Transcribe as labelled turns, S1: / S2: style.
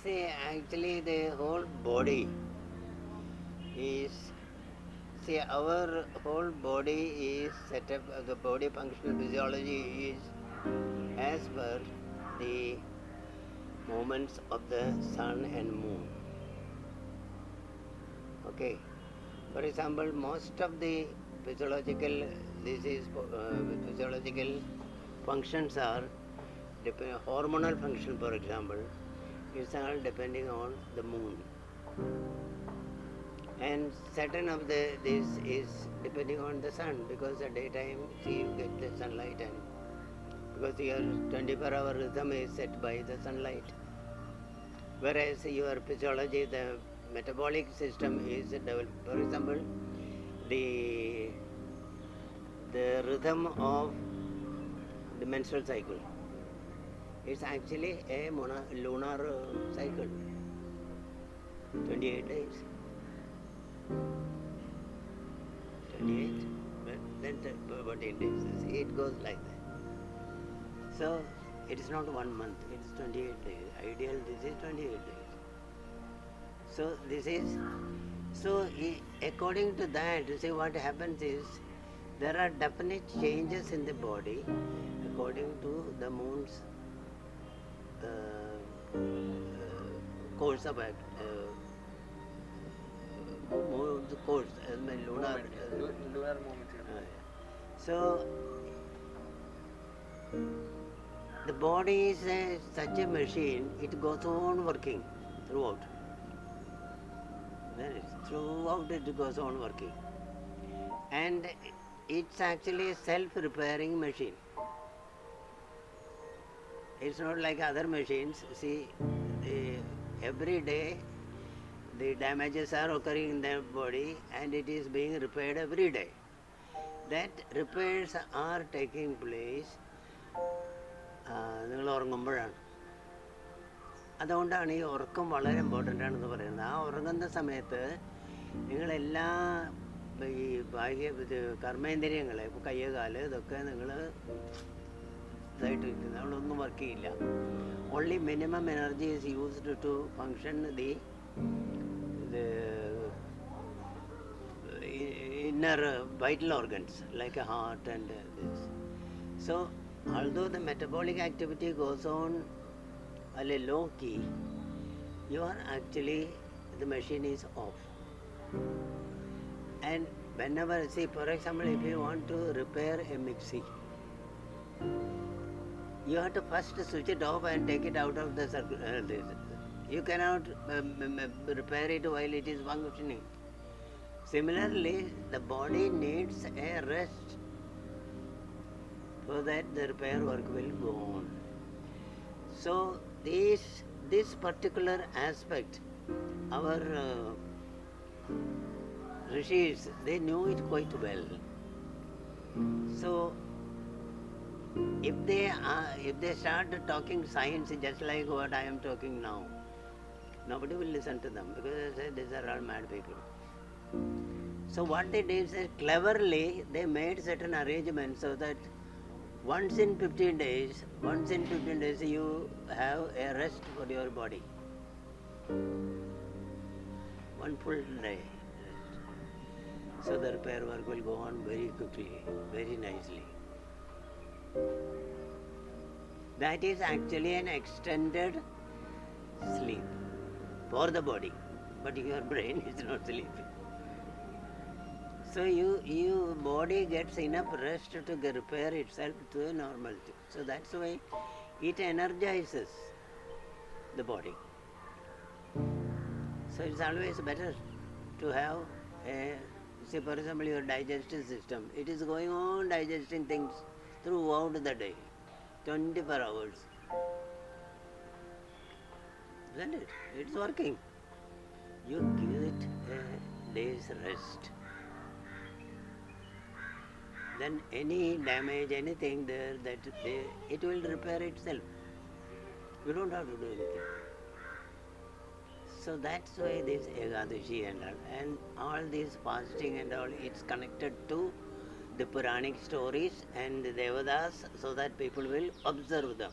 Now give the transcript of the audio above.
S1: See, actually, the whole body is. See, our whole body is set up, the body functional physiology is as per the movements of the sun and moon. Okay. For example, most of the physiological, physiological functions are hormonal function, for example, it's all depending on the moon. And certain of this is depending on the sun, because at daytime, see, you get the sunlight, and because your 24-hour rhythm is set by the sunlight. Whereas your physiology, the metabolic system is developed. For example, the rhythm of the menstrual cycle. It's actually a lunar cycle, 28 days. 28, then 14 days. It goes like that. So it is not 1 month, it is 28 days. Ideal, this is 28 days. So this is, according to that, you see what happens is, there are definite changes in the body according to the moon's course of moon's course, lunar movement. So the body is such a machine; it goes on working throughout. Throughout it goes on working, and it's actually a self-repairing machine. It's not like other machines. See, every day the damages are occurring in the body and it is being repaired every day. That repairs are taking place നിങ്ങൾ ഉറങ്ങുമ്പോഴാണ്. അതുകൊണ്ടാണ് ഈ ഉറക്കം വളരെ important ആണെന്ന് പറയുന്നത്. ആ ഉറങ്ങുന്ന സമയത്ത് നിങ്ങളെല്ലാ ഈ കർമ്മേന്ദ്രിയങ്ങളെ, ഇപ്പോൾ കയ്യ് കാല്, ഇതൊക്കെ നിങ്ങൾ ഇതായിട്ടിരിക്കുന്നത്, നമ്മളൊന്നും വർക്ക് ചെയ്യില്ല. Only minimum energy is used to function the inner vital organs like a heart and this. So although the metabolic activity goes on at a low key, you are actually, the machine is off. And whenever, see, for example, if you want to repair a mixie, you have to first switch it off and take it out of the circuit. You cannot repair it while it is functioning. Similarly, the body needs a rest so that the repair work will go on. So this particular aspect, our rishis, they knew it quite well. So if they start talking science just like what I am talking now, nobody will listen to them, because they say these are all mad people. So what they did is, cleverly they made certain arrangements so that once in 15 days you have a rest for your body. One full day rest. So the repair work will go on very quickly, very nicely. That is actually an extended sleep for the body, but your brain is not sleeping. So your body gets enough rest to repair itself to a normality. So that's why it energizes the body. So it's always better to have say for example your digestive system. It is going on digesting things throughout the day, 24 hours. Isn't it? It's working. You give it a day's rest. Then any damage, anything there, it will repair itself. You don't have to do anything. So that's why this Ekadashi and all this fasting and all, it's connected to the Puranic stories and the Devadas, so that people will observe them.